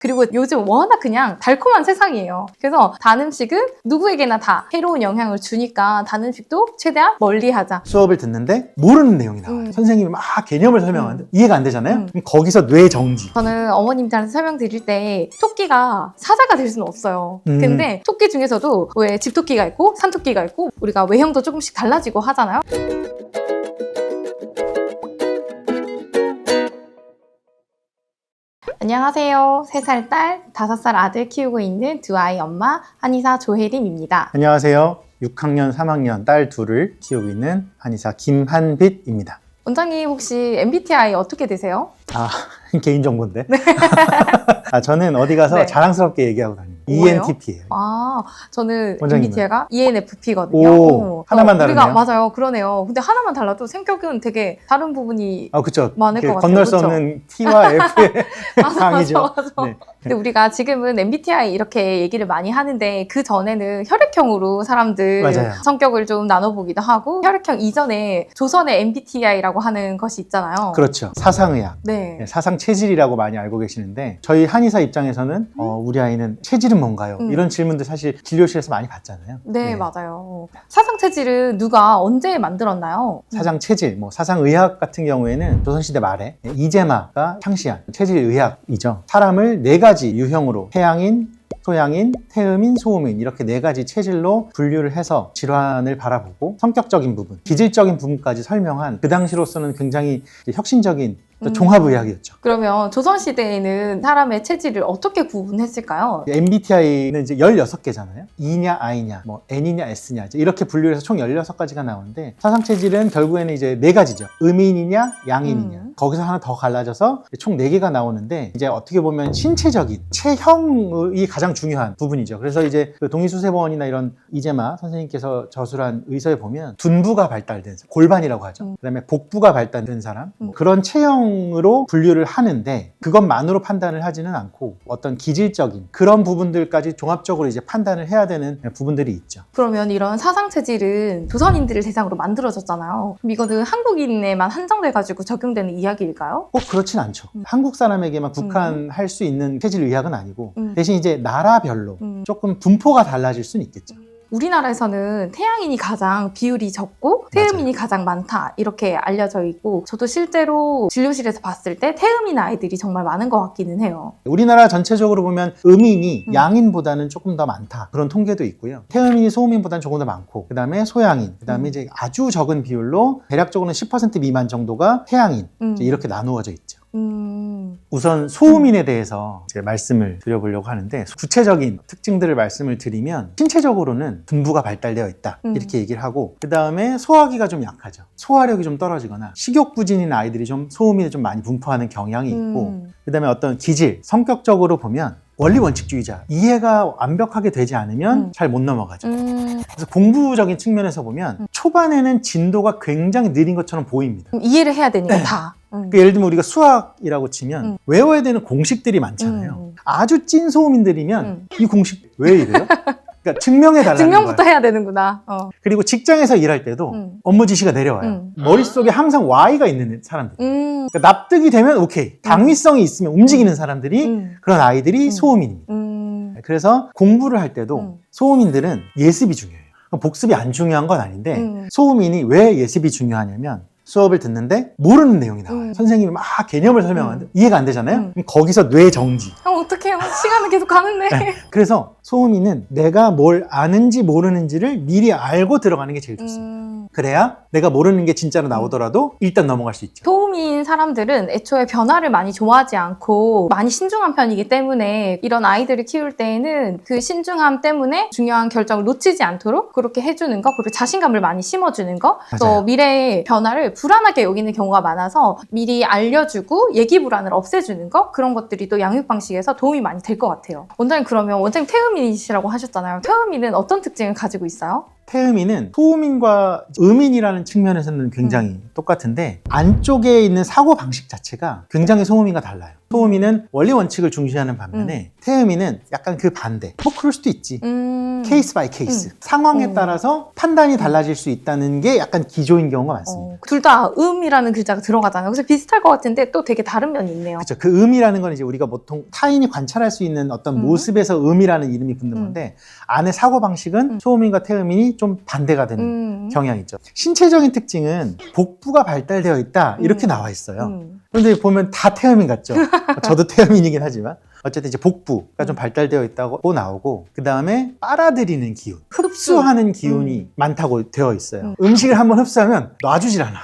그리고 요즘 워낙 그냥 달콤한 세상이에요. 그래서 단 음식은 누구에게나 다 해로운 영향을 주니까 단 음식도 최대한 멀리하자. 수업을 듣는데 모르는 내용이 나와요. 선생님이 막 개념을 설명하는데 이해가 안 되잖아요. 그럼 거기서 뇌 정지. 저는 어머님들한테 설명드릴 때 토끼가 사자가 될 수는 없어요. 근데 토끼 중에서도 왜 집토끼가 있고 산토끼가 있고 우리가 외형도 조금씩 달라지고 하잖아요. 안녕하세요. 3살 딸, 5살 아들 키우고 있는 두 아이 엄마 한의사 조혜림입니다. 안녕하세요. 6학년, 3학년 딸 둘을 키우고 있는 한의사 김한빛입니다. 원장님 혹시 MBTI 어떻게 되세요? 개인정보인데. 저는 어디 가서 네. 자랑스럽게 얘기하고 다닙니다. 뭐예요? ENTP예요. 저는 원장님은? MBTI가 ENFP거든요. 오, 하나만 다르네요. 맞아요. 그러네요. 근데 하나만 달라도 성격은 되게 다른 부분이 그쵸. 많을 것 같아요. 건널 수 그쵸? 없는 T와 F의 상이죠. 맞아. 네. 근데 우리가 지금은 MBTI 이렇게 얘기를 많이 하는데 그 전에는 혈액형으로 사람들 맞아요. 성격을 좀 나눠보기도 하고 혈액형 이전에 조선의 MBTI라고 하는 것이 있잖아요. 그렇죠. 사상의학. 네. 사상 체질이라고 많이 알고 계시는데 저희 한의사 입장에서는 우리 아이는 체질은 뭔가요? 이런 질문들 사실 진료실에서 많이 받잖아요. 네, 맞아요. 사상 체질은 누가 언제 만들었나요? 사상 체질, 사상의학 같은 경우에는 조선시대 말에 이재마가 창시한 체질의학이죠. 사람을 4가지 유형으로 태양인, 소양인, 태음인, 소음인 이렇게 4가지 체질로 분류를 해서 질환을 바라보고 성격적인 부분, 기질적인 부분까지 설명한 그 당시로서는 굉장히 혁신적인 종합의학이었죠. 그러면 조선시대에는 사람의 체질을 어떻게 구분했을까요? MBTI는 이제 16개잖아요. E냐, I냐, N이냐, S냐 이렇게 분류를 해서 총 16가지가 나오는데 사상 체질은 결국에는 이제 4가지죠. 음인이냐, 양인이냐. 거기서 하나 더 갈라져서 총 4개가 나오는데 이제 어떻게 보면 신체적인 체형이 가장 중요한 부분이죠. 그래서 이제 그 동의수세원이나 이런 이재마 선생님께서 저술한 의서에 보면 둔부가 발달된 사람, 골반이라고 하죠. 그다음에 복부가 발달된 사람 그런 체형으로 분류를 하는데 그것만으로 판단을 하지는 않고 어떤 기질적인 그런 부분들까지 종합적으로 이제 판단을 해야 되는 부분들이 있죠. 그러면 이런 사상 체질은 조선인들을 대상으로 만들어졌잖아요. 그럼 이거는 한국인에만 한정돼가지고 적용되는 이야기일까요? 꼭 그렇진 않죠. 한국 사람에게만 국한할 수 있는 체질의학은 아니고 대신 이제 나라별로 조금 분포가 달라질 수는 있겠죠. 우리나라에서는 태양인이 가장 비율이 적고 태음인이 가장 많다 이렇게 알려져 있고 저도 실제로 진료실에서 봤을 때 태음인 아이들이 정말 많은 것 같기는 해요. 우리나라 전체적으로 보면 음인이 양인보다는 조금 더 많다 그런 통계도 있고요. 태음인이 소음인보다는 조금 더 많고 그 다음에 소양인 그 다음에 이제 아주 적은 비율로 대략적으로는 10% 미만 정도가 태양인 이렇게 나누어져 있죠. 우선 소음인에 대해서 제가 말씀을 드려보려고 하는데 구체적인 특징들을 말씀을 드리면 신체적으로는 둔부가 발달되어 있다 이렇게 얘기를 하고 그 다음에 소화기가 좀 약하죠. 소화력이 좀 떨어지거나 식욕부진인 아이들이 좀 소음인에 좀 많이 분포하는 경향이 있고 그 다음에 어떤 기질, 성격적으로 보면 원리 원칙주의자 이해가 완벽하게 되지 않으면 잘 못 넘어가죠. 그래서 공부적인 측면에서 보면 초반에는 진도가 굉장히 느린 것처럼 보입니다. 이해를 해야 되니까 다. 그러니까 예를 들면 우리가 수학이라고 치면 외워야 되는 공식들이 많잖아요. 아주 찐 소음인들이면 이 공식 왜 이래요? 그러니까 증명해달라는 증명부터 거예요. 해야 되는구나. 그리고 직장에서 일할 때도 업무 지시가 내려와요. 머릿속에 항상 Y가 있는 사람들. 그러니까 납득이 되면 오케이. 당위성이 있으면 움직이는 사람들이 그런 아이들이 소음인입니다. 그래서 공부를 할 때도 소음인들은 예습이 중요해요. 복습이 안 중요한 건 아닌데 소음인이 왜 예습이 중요하냐면 수업을 듣는데 모르는 내용이 나와요. 선생님이 막 개념을 설명하는데 이해가 안 되잖아요. 그럼 거기서 뇌 정지. 어떡해요. 시간은 계속 가는데. 그래서 소음인은 내가 뭘 아는지 모르는지를 미리 알고 들어가는 게 제일 좋습니다. 그래야 내가 모르는 게 진짜로 나오더라도 일단 넘어갈 수 있죠. 소음인 사람들은 애초에 변화를 많이 좋아하지 않고 많이 신중한 편이기 때문에 이런 아이들을 키울 때에는 그 신중함 때문에 중요한 결정을 놓치지 않도록 그렇게 해주는 거, 그리고 자신감을 많이 심어주는 거, 또 미래의 변화를 불안하게 여기는 경우가 많아서 미리 알려주고 예기 불안을 없애주는 거, 그런 것들이 또 양육 방식에서 도움이 많이 될 것 같아요. 원장님, 그러면 원장님 태음인이시라고 하셨잖아요. 태음인은 어떤 특징을 가지고 있어요? 태음인은 소음인과 음인이라는 측면에서는 굉장히 똑같은데 안쪽에 있는 사고방식 자체가 굉장히 소음인과 달라요. 소음인은 원리 원칙을 중시하는 반면에 태음인은 약간 그 반대. 뭐 그럴 수도 있지. 케이스 바이 케이스. 상황에 따라서 판단이 달라질 수 있다는 게 약간 기조인 경우가 많습니다. 둘 다 음이라는 글자가 들어가잖아요. 그래서 비슷할 것 같은데 또 되게 다른 면이 있네요. 그렇죠. 그 음이라는 건 이제 우리가 보통 타인이 관찰할 수 있는 어떤 모습에서 음이라는 이름이 붙는 건데 안에 사고방식은 소음인과 태음인이 좀 반대가 되는 경향이 있죠. 신체적인 특징은 복부가 발달되어 있다 이렇게 나와 있어요. 그런데 보면 다 태음인 같죠. 저도 태음인이긴 하지만 어쨌든 이제 복부가 좀 발달되어 있다고 나오고 그 다음에 빨아들이는 기운, 흡수하는 기운이 많다고 되어 있어요. 음식을 한번 흡수하면 놔주질 않아.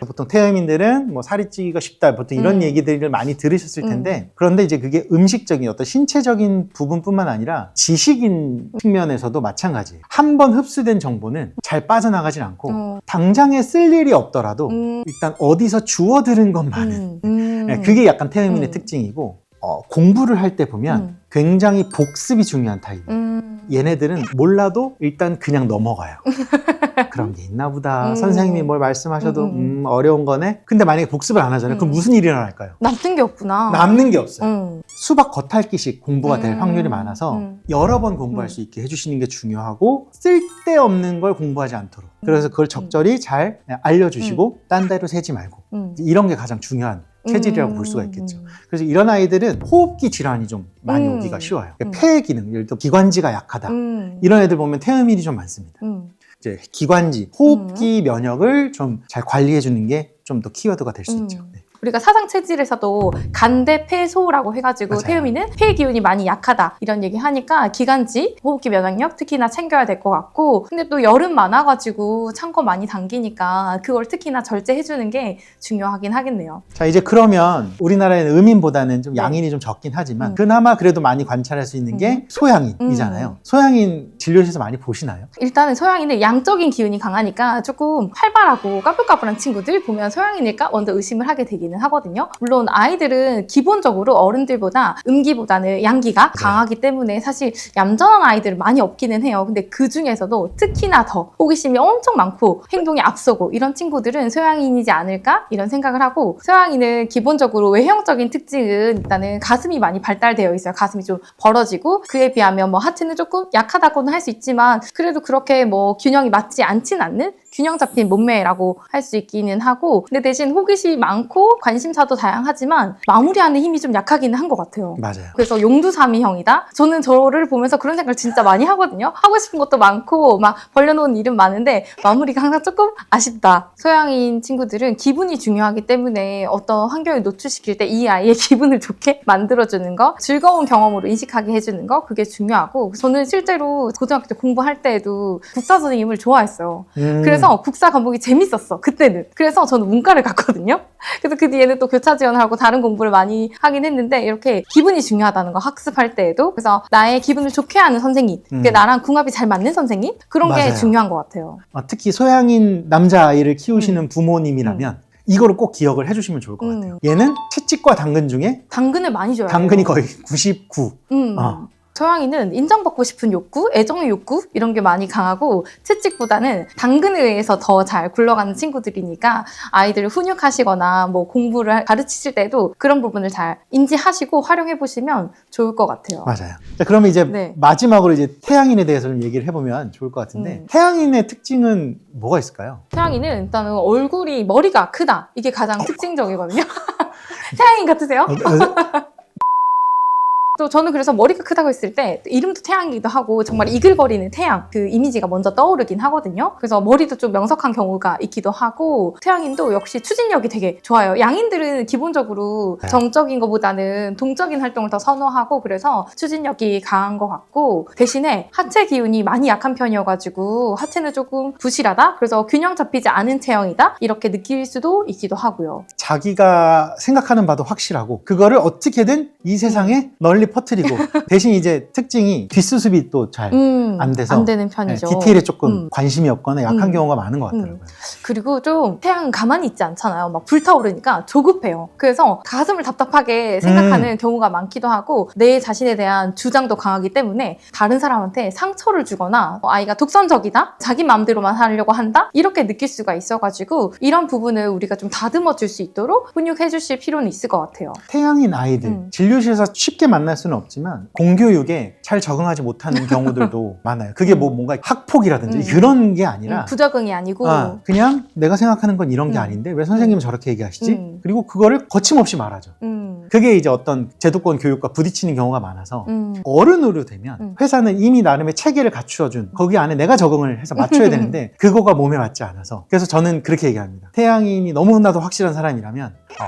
보통 태음인들은 뭐 살이 찌기가 쉽다 보통 이런 얘기들을 많이 들으셨을 텐데 그런데 이제 그게 음식적인 어떤 신체적인 부분뿐만 아니라 지식인 측면에서도 마찬가지예요. 한번 흡수된 정보는 잘 빠져나가질 않고 당장에 쓸 일이 없더라도 일단 어디서 주워 들은 것만은 네, 그게 약간 태음인의 특징이고 공부를 할 때 보면 굉장히 복습이 중요한 타입이에요. 얘네들은 몰라도 일단 그냥 넘어가요. 그런 게 있나 보다. 선생님이 뭘 말씀하셔도 어려운 거네. 근데 만약에 복습을 안 하잖아요. 그럼 무슨 일이 일어날까요? 남는 게 없구나. 남는 게 없어요. 수박 겉핥기식 공부가 될 확률이 많아서 여러 번 공부할 수 있게 해주시는 게 중요하고 쓸데없는 걸 공부하지 않도록 그래서 그걸 적절히 잘 알려주시고 딴 데로 새지 말고 이런 게 가장 중요한 체질이라고 볼 수가 있겠죠. 그래서 이런 아이들은 호흡기 질환이 좀 많이 오기가 쉬워요. 폐 기능, 예를 들어 기관지가 약하다. 이런 애들 보면 태음인이 좀 많습니다. 이제 기관지, 호흡기 면역을 좀 잘 관리해 주는 게 좀 더 키워드가 될 수 있죠. 네. 우리가 사상 체질에서도 간대 폐소라고 해가지고 맞아요. 태음인은 폐 기운이 많이 약하다 이런 얘기 하니까 기관지, 호흡기 면역력 특히나 챙겨야 될 것 같고 근데 또 여름 많아가지고 찬 거 많이 당기니까 그걸 특히나 절제해주는 게 중요하긴 하겠네요. 자 이제 그러면 우리나라에는 음인보다는 좀 양인이 좀 적긴 하지만 그나마 그래도 많이 관찰할 수 있는 게 소양인이잖아요. 소양인 진료실에서 많이 보시나요? 일단은 소양인은 양적인 기운이 강하니까 조금 활발하고 까불까불한 친구들 보면 소양인일까 먼저 의심을 하게 되긴 하거든요. 물론 아이들은 기본적으로 어른들보다 음기보다는 양기가 강하기 때문에 사실 얌전한 아이들은 많이 없기는 해요. 근데 그 중에서도 특히나 더 호기심이 엄청 많고 행동이 앞서고 이런 친구들은 소양인이지 않을까 이런 생각을 하고 소양인은 기본적으로 외형적인 특징은 일단은 가슴이 많이 발달되어 있어요. 가슴이 좀 벌어지고 그에 비하면 뭐 하체는 조금 약하다고는 할 수 있지만 그래도 그렇게 뭐 균형이 맞지 않진 않는 균형 잡힌 몸매라고 할 수 있기는 하고 근데 대신 호기심이 많고 관심사도 다양하지만 마무리하는 힘이 좀 약하기는 한 것 같아요. 맞아요. 그래서 용두사미형이다? 저는 저를 보면서 그런 생각을 진짜 많이 하거든요. 하고 싶은 것도 많고 막 벌려놓은 일은 많은데 마무리가 항상 조금 아쉽다. 소양인 친구들은 기분이 중요하기 때문에 어떤 환경에 노출시킬 때 이 아이의 기분을 좋게 만들어주는 거 즐거운 경험으로 인식하게 해주는 거 그게 중요하고 저는 실제로 고등학교 때 공부할 때에도 국사 선생님을 좋아했어요. 그래서 국사 과목이 재밌었어 그때는. 그래서 저는 문과를 갔거든요. 그래서 그 뒤에는 또 교차 지원을 하고 다른 공부를 많이 하긴 했는데 이렇게 기분이 중요하다는 거 학습할 때에도 그래서 나의 기분을 좋게 하는 선생님 그게 나랑 궁합이 잘 맞는 선생님 그런 게 맞아요. 중요한 것 같아요. 특히 소양인 남자아이를 키우시는 부모님이라면 이거를 꼭 기억을 해주시면 좋을 것 같아요. 얘는 채찍과 당근 중에 당근을 많이 줘요. 당근이 거의 99. 소양이는 인정받고 싶은 욕구, 애정의 욕구 이런 게 많이 강하고 채찍보다는 당근에 의해서 더 잘 굴러가는 친구들이니까 아이들을 훈육하시거나 뭐 공부를 가르치실 때도 그런 부분을 잘 인지하시고 활용해 보시면 좋을 것 같아요. 맞아요. 자, 그러면 이제 네. 마지막으로 이제 태양인에 대해서 좀 얘기를 해보면 좋을 것 같은데 태양인의 특징은 뭐가 있을까요? 태양이는 일단은 얼굴이 머리가 크다 이게 가장 특징적이거든요. 태양인 같으세요? 또 저는 그래서 머리가 크다고 했을 때 이름도 태양이기도 하고 정말 이글거리는 태양 그 이미지가 먼저 떠오르긴 하거든요. 그래서 머리도 좀 명석한 경우가 있기도 하고 태양인도 역시 추진력이 되게 좋아요. 양인들은 기본적으로 정적인 것보다는 동적인 활동을 더 선호하고 그래서 추진력이 강한 것 같고 대신에 하체 기운이 많이 약한 편이어가지고 하체는 조금 부실하다? 그래서 균형 잡히지 않은 체형이다? 이렇게 느낄 수도 있기도 하고요. 자기가 생각하는 바도 확실하고 그거를 어떻게든 이 세상에 널리 퍼뜨리고 대신 이제 특징이 뒷수습이 또 잘 안 돼서 안 되는 편이죠. 디테일에 조금 관심이 없거나 약한 음. 경우가 많은 것 같더라고요. 그리고 좀 태양은 가만히 있지 않잖아요. 막 불타오르니까 조급해요. 그래서 가슴을 답답하게 생각하는 경우가 많기도 하고 내 자신에 대한 주장도 강하기 때문에 다른 사람한테 상처를 주거나 아이가 독선적이다? 자기 마음대로만 하려고 한다? 이렇게 느낄 수가 있어가지고 이런 부분을 우리가 좀 다듬어 줄 수 있도록 훈육해 주실 필요는 있을 것 같아요. 태양인 아이들 진료실에서 쉽게 만날 수는 없지만 공교육에 잘 적응하지 못하는 경우들도 많아요. 그게 뭐 뭔가 학폭이라든지 그런 게 아니라 부적응이 아니고 그냥 내가 생각하는 건 이런 게 아닌데 왜 선생님은 저렇게 얘기하시지? 그리고 그거를 거침없이 말하죠. 그게 이제 어떤 제도권 교육과 부딪히는 경우가 많아서 어른으로 되면 회사는 이미 나름의 체계를 갖추어준 거기 안에 내가 적응을 해서 맞춰야 되는데 그거가 몸에 맞지 않아서 그래서 저는 그렇게 얘기합니다. 태양인이 너무나도 확실한 사람이라면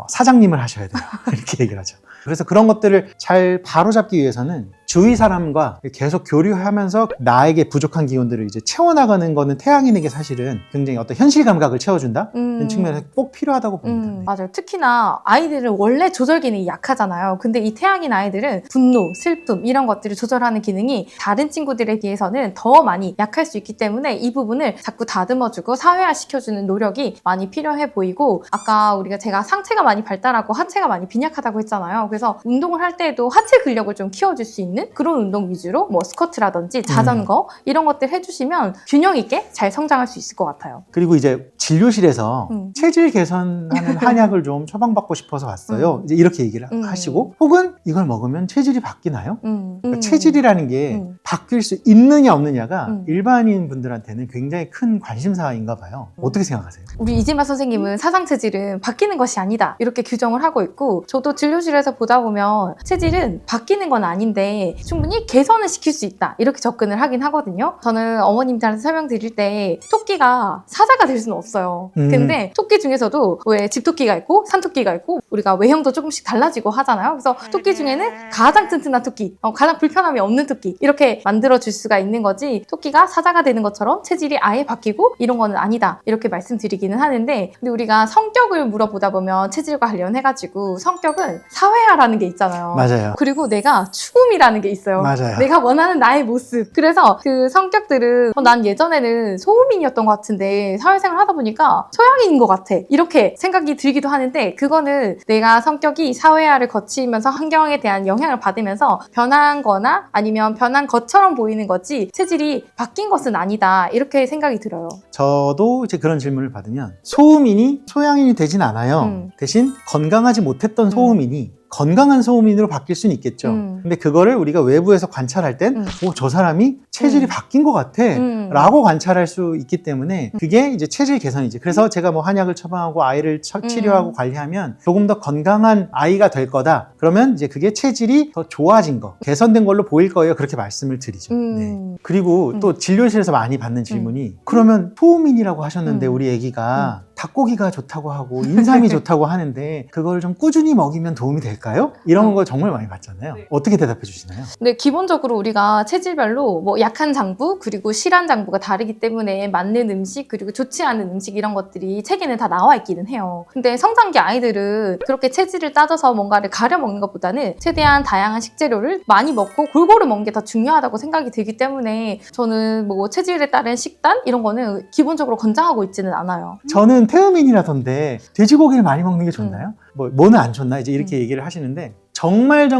사장님을 하셔야 돼요. 이렇게 얘기를 하죠. 그래서 그런 것들을 잘 바로잡기 위해서는 주위 사람과 계속 교류하면서 나에게 부족한 기운들을 이제 채워나가는 거는 태양인에게 사실은 굉장히 어떤 현실 감각을 채워준다? 이런 측면에서 꼭 필요하다고 봅니다. 네. 맞아요. 특히나 아이들은 원래 조절 기능이 약하잖아요. 근데 이 태양인 아이들은 분노, 슬픔 이런 것들을 조절하는 기능이 다른 친구들에 비해서는 더 많이 약할 수 있기 때문에 이 부분을 자꾸 다듬어주고 사회화시켜주는 노력이 많이 필요해 보이고 아까 제가 상체가 많이 발달하고 하체가 많이 빈약하다고 했잖아요. 그래서 운동을 할 때에도 하체 근력을 좀 키워줄 수 있는 그런 운동 위주로 뭐 스쿼트라든지 자전거 이런 것들 해주시면 균형 있게 잘 성장할 수 있을 것 같아요. 그리고 이제 진료실에서 체질 개선하는 한약을 좀 처방받고 싶어서 왔어요. 이제 이렇게 얘기를 하시고 혹은 이걸 먹으면 체질이 바뀌나요? 그러니까 체질이라는 게 바뀔 수 있느냐 없느냐가 일반인 분들한테는 굉장히 큰 관심사인가 봐요. 어떻게 생각하세요? 우리 이진마 선생님은 사상 체질은 바뀌는 것이 아니다 이렇게 규정을 하고 있고 저도 진료실에서 보다 보면 체질은 바뀌는 건 아닌데 충분히 개선을 시킬 수 있다 이렇게 접근을 하긴 하거든요. 저는 어머님들한테 설명드릴 때 토끼가 사자가 될 수는 없어요. 근데 토끼 중에서도 왜 집토끼가 있고 산토끼가 있고 우리가 외형도 조금씩 달라지고 하잖아요. 그래서 토끼 중에는 가장 튼튼한 토끼, 가장 불편함이 없는 토끼 이렇게 만들어줄 수가 있는 거지 토끼가 사자가 되는 것처럼 체질이 아예 바뀌고 이런 거는 아니다 이렇게 말씀드리기는 하는데 근데 우리가 성격을 물어보다 보면 체질과 관련해가지고 성격은 사회화라는 게 있잖아요. 맞아요. 그리고 내가 추구미라는 게 있어요. 맞아요. 내가 원하는 나의 모습. 그래서 그 성격들은 난 예전에는 소음인이었던 것 같은데 사회생활 하다 보니까 소양인인 것 같아. 이렇게 생각이 들기도 하는데 그거는 내가 성격이 사회화를 거치면서 환경에 대한 영향을 받으면서 변한 거나 아니면 변한 것처럼 보이는 거지 체질이 바뀐 것은 아니다. 이렇게 생각이 들어요. 저도 이제 그런 질문을 받으면 소음인이 소양인이 되진 않아요. 대신 건강하지 못했던 소음인이 건강한 소음인으로 바뀔 수는 있겠죠. 근데 그거를 우리가 외부에서 관찰할 땐, 저 사람이 체질이 바뀐 것 같아. 라고 관찰할 수 있기 때문에 그게 이제 체질 개선이지. 그래서 제가 뭐 한약을 처방하고 아이를 치료하고 관리하면 조금 더 건강한 아이가 될 거다. 그러면 이제 그게 체질이 더 좋아진 거, 개선된 걸로 보일 거예요. 그렇게 말씀을 드리죠. 네. 그리고 또 진료실에서 많이 받는 질문이 그러면 소음인이라고 하셨는데 우리 애기가 닭고기가 좋다고 하고 인삼이 좋다고 하는데 그걸 좀 꾸준히 먹이면 도움이 될까요? 이런 거 정말 많이 받잖아요. 어떻게 대답해 주시나요? 네, 기본적으로 우리가 체질별로 뭐 약한 장부 그리고 실한 장부가 다르기 때문에 맞는 음식 그리고 좋지 않은 음식 이런 것들이 책에는 다 나와 있기는 해요. 근데 성장기 아이들은 그렇게 체질을 따져서 뭔가를 가려 먹는 것보다는 최대한 다양한 식재료를 많이 먹고 골고루 먹는 게 더 중요하다고 생각이 들기 때문에 저는 뭐 체질에 따른 식단 이런 거는 기본적으로 권장하고 있지는 않아요. 저는 태음인이라던데 돼지고기를 많이 먹는 게 좋나요? 뭐는 안 좋나? 이제 이렇게 얘기를 하시는데 정말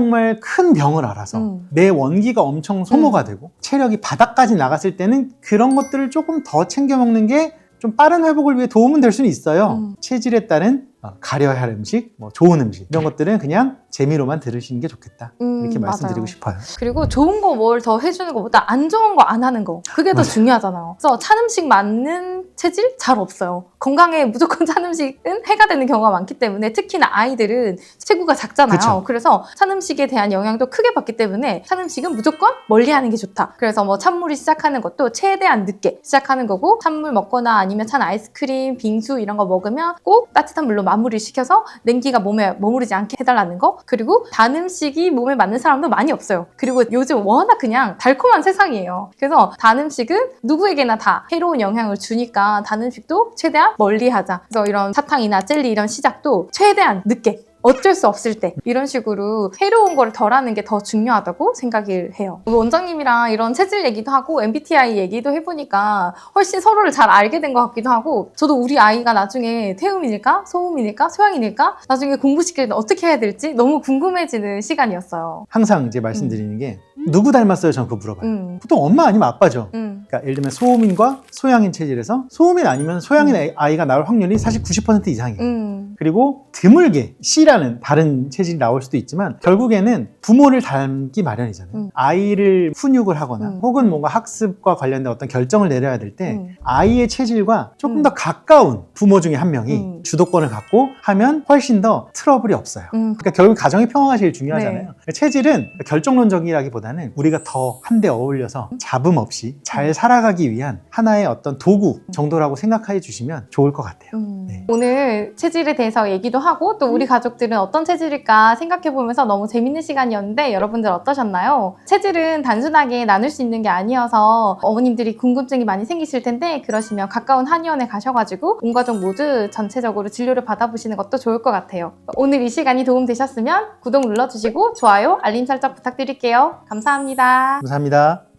큰 병을 알아서 내 원기가 엄청 소모가 되고 체력이 바닥까지 나갔을 때는 그런 것들을 조금 더 챙겨 먹는 게 좀 빠른 회복을 위해 도움은 될 수는 있어요. 체질에 따른 가려야 할 음식, 뭐 좋은 음식 이런 것들은 그냥 재미로만 들으시는 게 좋겠다. 이렇게 말씀드리고 맞아요. 싶어요. 그리고 좋은 거 뭘 더 해주는 것보다 안 좋은 거 안 하는 거 그게 더 중요하잖아요. 그래서 찬 음식 맞는 체질 잘 없어요. 건강에 무조건 찬 음식은 해가 되는 경우가 많기 때문에 특히나 아이들은 체구가 작잖아요. 그쵸. 그래서 찬 음식에 대한 영향도 크게 받기 때문에 찬 음식은 무조건 멀리하는 게 좋다. 그래서 뭐 찬물이 시작하는 것도 최대한 늦게 시작하는 거고 찬물 먹거나 아니면 찬 아이스크림, 빙수 이런 거 먹으면 꼭 따뜻한 물로 마무리를 시켜서 냉기가 몸에 머무르지 않게 해달라는 거. 그리고 단 음식이 몸에 맞는 사람도 많이 없어요. 그리고 요즘 워낙 그냥 달콤한 세상이에요. 그래서 단 음식은 누구에게나 다 해로운 영향을 주니까 단 음식도 최대한 멀리하자. 그래서 이런 사탕이나 젤리 이런 시작도 최대한 늦게, 어쩔 수 없을 때 이런 식으로 해로운 거를 덜하는 게 더 중요하다고 생각을 해요. 원장님이랑 이런 체질 얘기도 하고 MBTI 얘기도 해보니까 훨씬 서로를 잘 알게 된 것 같기도 하고, 저도 우리 아이가 나중에 태음인일까 소음인일까 소양인일까 나중에 공부시킬 때 어떻게 해야 될지 너무 궁금해지는 시간이었어요. 항상 이제 말씀드리는 게 누구 닮았어요? 저는 그거 물어봐요. 보통 엄마 아니면 아빠죠. 그러니까 예를 들면 소음인과 소양인 체질에서 소음인 아니면 소양인 아이가 나올 확률이 사실 90% 이상이에요. 그리고 드물게 C라는 다른 체질이 나올 수도 있지만 결국에는 부모를 닮기 마련이잖아요. 아이를 훈육을 하거나 혹은 뭔가 학습과 관련된 어떤 결정을 내려야 될 때 아이의 체질과 조금 더 가까운 부모 중에 한 명이 주도권을 갖고 하면 훨씬 더 트러블이 없어요. 그러니까 결국 가정의 평화가 제일 중요하잖아요. 네. 체질은 결정론적이라기보다는 우리가 더 한데 어울려서 잡음 없이 잘 살아가기 위한 하나의 어떤 도구 정도라고 생각해 주시면 좋을 것 같아요. 네. 오늘 체질에 대해서 얘기도 하고 또 우리 가족들은 어떤 체질일까 생각해보면서 너무 재밌는 시간이었는데 여러분들 어떠셨나요? 체질은 단순하게 나눌 수 있는 게 아니어서 어머님들이 궁금증이 많이 생기실 텐데, 그러시면 가까운 한의원에 가셔가지고 온 가족 모두 전체적으로 진료를 받아보시는 것도 좋을 것 같아요. 오늘 이 시간이 도움되셨으면 구독 눌러주시고 좋아요, 알림 설정 부탁드릴게요. 감사합니다. 감사합니다.